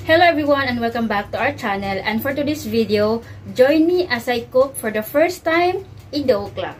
Hello everyone and welcome back to our channel, and for today's video, join me as I cook for the first time in the Okla.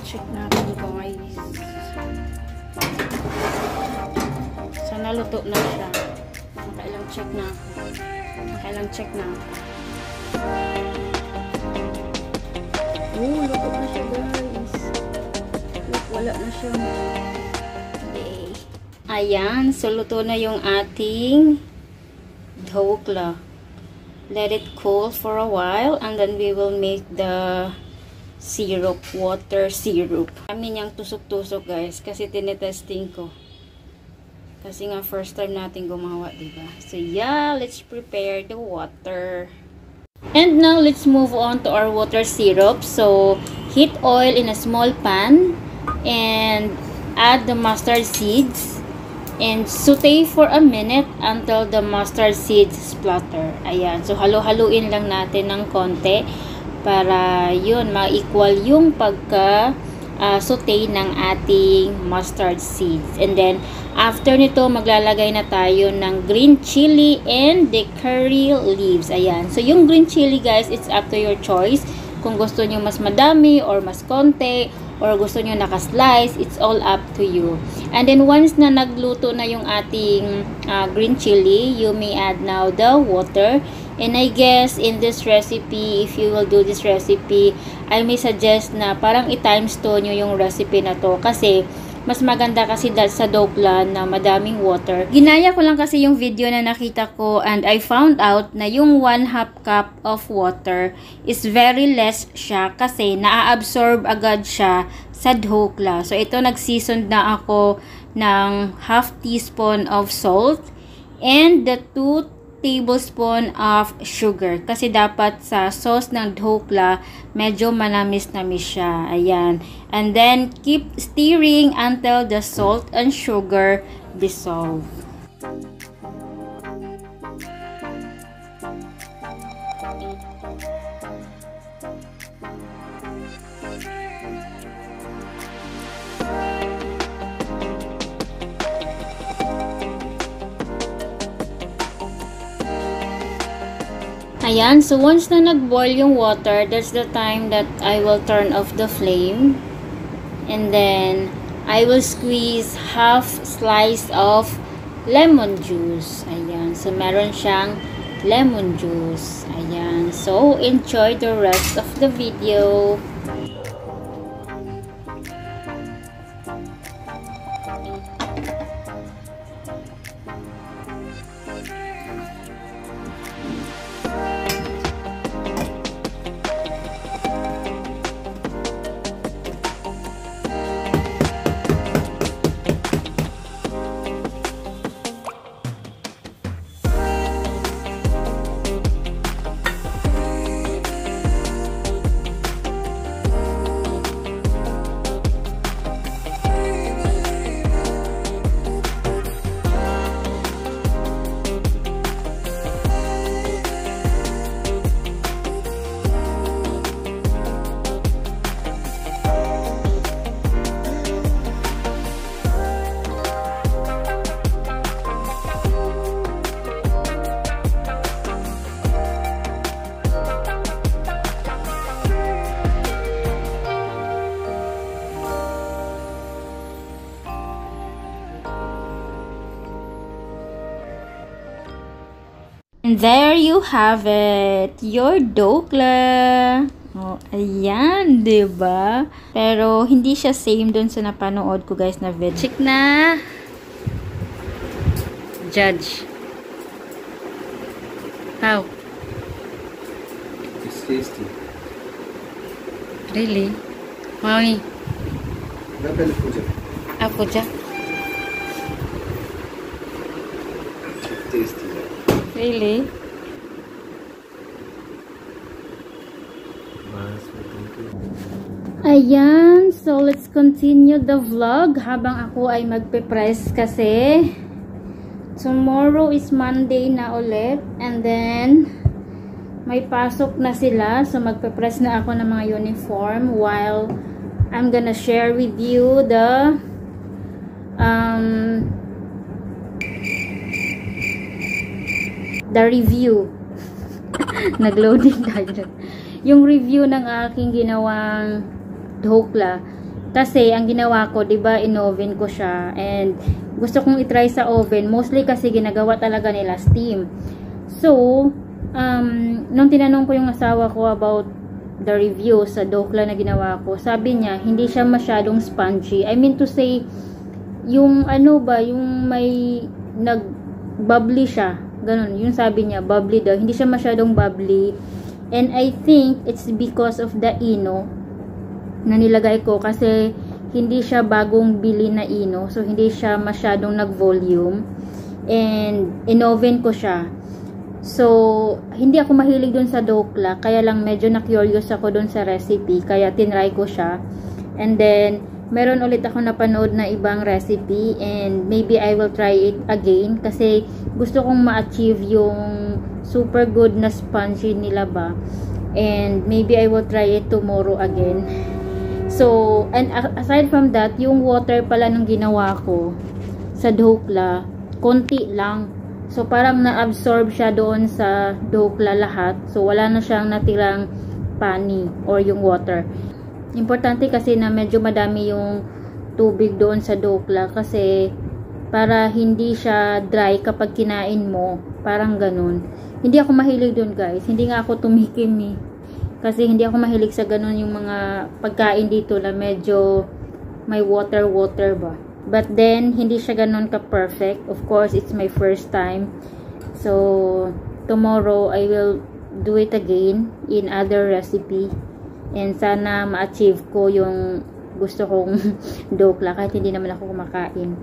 Check natin guys. Sana luto na siya. Nakailang check na ako. Nakailang check na ako. Luto na siya guys. Look, wala na siya. Yay. Ayan. So, luto na yung ating dhokla. Let it cool for a while and then we will make the syrup, water syrup. Kami niyang tusok-tusok guys kasi tinetesting ko. Kasi nga first time natin gumawa, diba? So yeah, let's prepare the water. And now let's move on to our water syrup. So heat oil in a small pan and add the mustard seeds and saute for a minute until the mustard seeds splatter. Ayan. So halo-haluin lang natin ng konti para yun, ma-equal yung pagka-saute ng ating mustard seeds. And then, after nito, maglalagay na tayo ng green chili and the curry leaves. Ayan. So, yung green chili, guys, it's up to your choice. Kung gusto nyo mas madami or mas konti, or gusto nyo naka-slice, it's all up to you. And then, once na nagluto na yung ating green chili, you may add now the water. And I guess in this recipe, if you will do this recipe, I may suggest na parang i-times 2 nyo yung recipe na to. Kasi mas maganda kasi dahil sa dhokla na madaming water. Ginaya ko lang kasi yung video na nakita ko and I found out na yung 1/2 cup of water is very less siya kasi naa-absorb agad siya sa dhokla. So ito nag-season na ako ng 1/2 teaspoon of salt and the 2 tablespoon of sugar. Kasi dapat sa sauce ng dhokla, medyo manamis-namis siya. Ayan. And then, keep stirring until the salt and sugar dissolve. Ayan, so once na nag-boil yung water, that's the time that I will turn off the flame. And then, I will squeeze half slice of lemon juice. Ayan, so meron siyang lemon juice. Ayan, so enjoy the rest of the video. And there you have it, your dokla. Oh, ayan, diba? Pero hindi siya same dun sa napanood ko guys na video. Check na. Judge. How? It's tasty. Really? Mami. Ako dyan. Tasty. Really? Ayan, so let's continue the vlog habang ako ay magpe-press kasi tomorrow is Monday na ulit and then may pasok na sila, so magpe-press na ako ng mga uniform while I'm gonna share with you the review. Nag-loading tayo. Yung review ng aking ginawang dhokla. Kasi ang ginawa ko, 'di ba, in-oven ko siya and gusto kong i-try sa oven, mostly kasi ginagawa talaga nila steam. So, nung tinanong ko yung asawa ko about the review sa dhokla na ginawa ko, sabi niya, hindi siya masyadong spongy. I mean to say, yung ano ba, yung may nag-bubbly siya. Ganun, yung sabi niya, bubbly daw. Hindi siya masyadong bubbly. And I think it's because of the ino na nilagay ko. Kasi hindi siya bagong bili na ino. So, hindi siya masyadong nag-volume. And, in-oven ko siya. So, hindi ako mahilig dun sa dokla. Kaya lang medyo na-curious ako dun sa recipe. Kaya tinry ko siya. And then, meron ulit ako napanood na ibang recipe and maybe I will try it again kasi gusto kong ma-achieve yung super good na spongy nila ba, and maybe I will try it tomorrow again. So, and aside from that, yung water pala nung ginawa ko sa dhokla, konti lang. So, parang na-absorb siya doon sa dhokla lahat. So, wala na siyang natirang pani or yung water. Importante kasi na medyo madami yung tubig doon sa dhokla kasi para hindi siya dry kapag kinain mo. Parang ganun. Hindi ako mahilig doon guys. Hindi nga ako tumikim eh. Kasi hindi ako mahilig sa ganun yung mga pagkain dito na medyo may water ba. But then, hindi siya ganun ka-perfect. Of course, it's my first time. So, tomorrow I will do it again in other recipe. And sana ma-achieve ko yung gusto kong dhokla kahit hindi naman ako kumakain.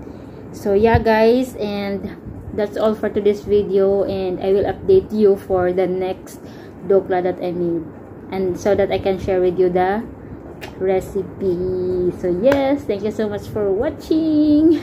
So yeah guys, and that's all for today's video, and I will update you for the next dhokla that I made, and so that I can share with you the recipe. So yes, thank you so much for watching.